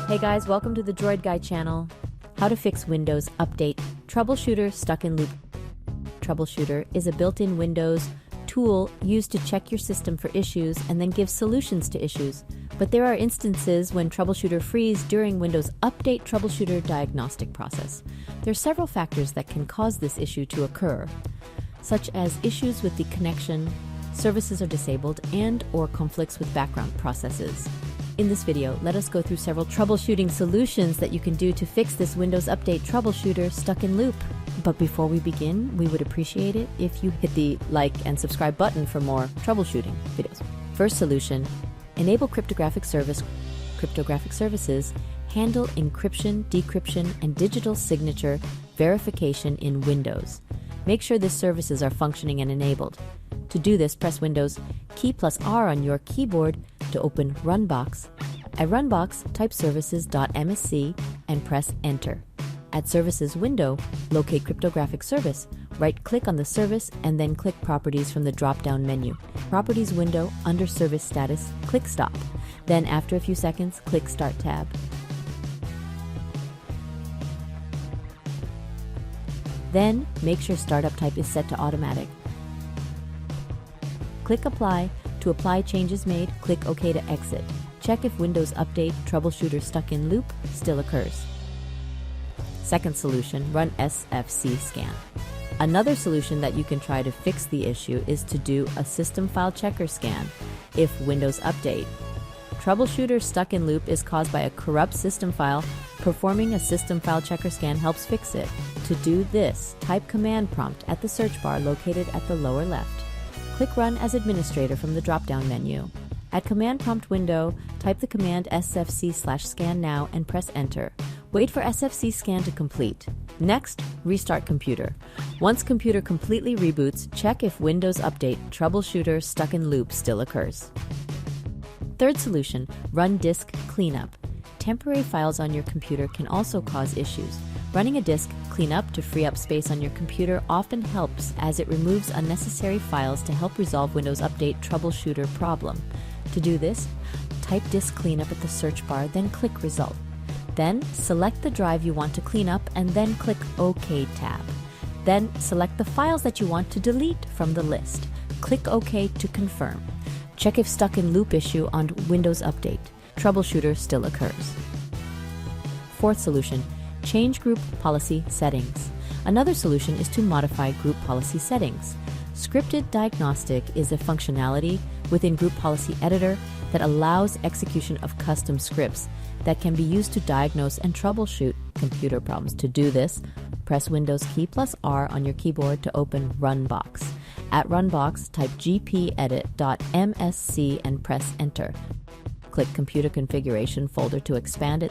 Hey guys, welcome to the Droid Guy channel. How to fix Windows Update Troubleshooter Stuck in Loop. Troubleshooter is a built-in Windows tool used to check your system for issues and then give solutions to issues. But there are instances when Troubleshooter freezes during Windows Update Troubleshooter diagnostic process. There are several factors that can cause this issue to occur, such as issues with the connection, services are disabled, and/or conflicts with background processes. In this video, let us go through several troubleshooting solutions that you can do to fix this Windows Update Troubleshooter stuck in loop. But before we begin, we would appreciate it if you hit the like and subscribe button for more troubleshooting videos. First solution, enable cryptographic service. Cryptographic services handle encryption, decryption, and digital signature verification in Windows. Make sure these services are functioning and enabled. To do this, press Windows key plus R on your keyboard to open Runbox. At Runbox, type services.msc and press Enter. At Services window, locate Cryptographic Service. Right-click on the service and then click Properties from the drop-down menu. Properties window, under Service Status, click Stop. Then, after a few seconds, click Start tab. Then, make sure Startup Type is set to Automatic. Click Apply. To apply changes made, click OK to exit. Check if Windows Update Troubleshooter Stuck in Loop still occurs. Second solution, run SFC scan. Another solution that you can try to fix the issue is to do a system file checker scan. If Windows Update Troubleshooter Stuck in Loop is caused by a corrupt system file, performing a system file checker scan helps fix it. To do this, type command prompt at the search bar located at the lower left. Click Run as Administrator from the drop-down menu. At Command Prompt window, type the command sfc/scan now and press Enter. Wait for SFC scan to complete. Next, restart computer. Once computer completely reboots, check if Windows Update Troubleshooter Stuck in Loop still occurs. Third solution, run disk cleanup. Temporary files on your computer can also cause issues. Running a disk cleanup to free up space on your computer often helps, as it removes unnecessary files to help resolve Windows Update Troubleshooter problem. To do this, type disk cleanup at the search bar, then click Result. Then select the drive you want to clean up and then click OK tab. Then select the files that you want to delete from the list. Click OK to confirm. Check if Stuck in Loop issue on Windows Update Troubleshooter still occurs. Fourth solution, change group policy settings. Another solution is to modify group policy settings. Scripted diagnostic is a functionality within Group Policy Editor that allows execution of custom scripts that can be used to diagnose and troubleshoot computer problems. To do this, press Windows key plus R on your keyboard to open Runbox. At Runbox, type gpedit.msc and press Enter. Click Computer Configuration folder to expand it.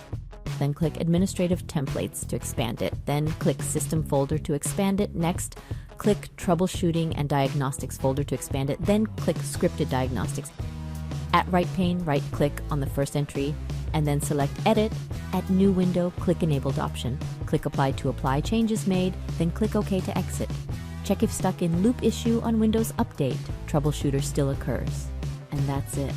Then click Administrative Templates to expand it. Then click System folder to expand it. Next, click Troubleshooting and Diagnostics folder to expand it. Then click Scripted Diagnostics. At right pane, right-click on the first entry, and then select Edit. At New Window, click Enabled option. Click Apply to apply changes made, then click OK to exit. Check if Stuck in Loop issue on Windows Update Troubleshooter still occurs. And that's it.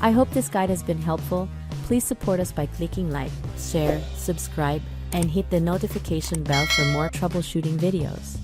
I hope this guide has been helpful. Please support us by clicking like, share, subscribe, and hit the notification bell for more troubleshooting videos.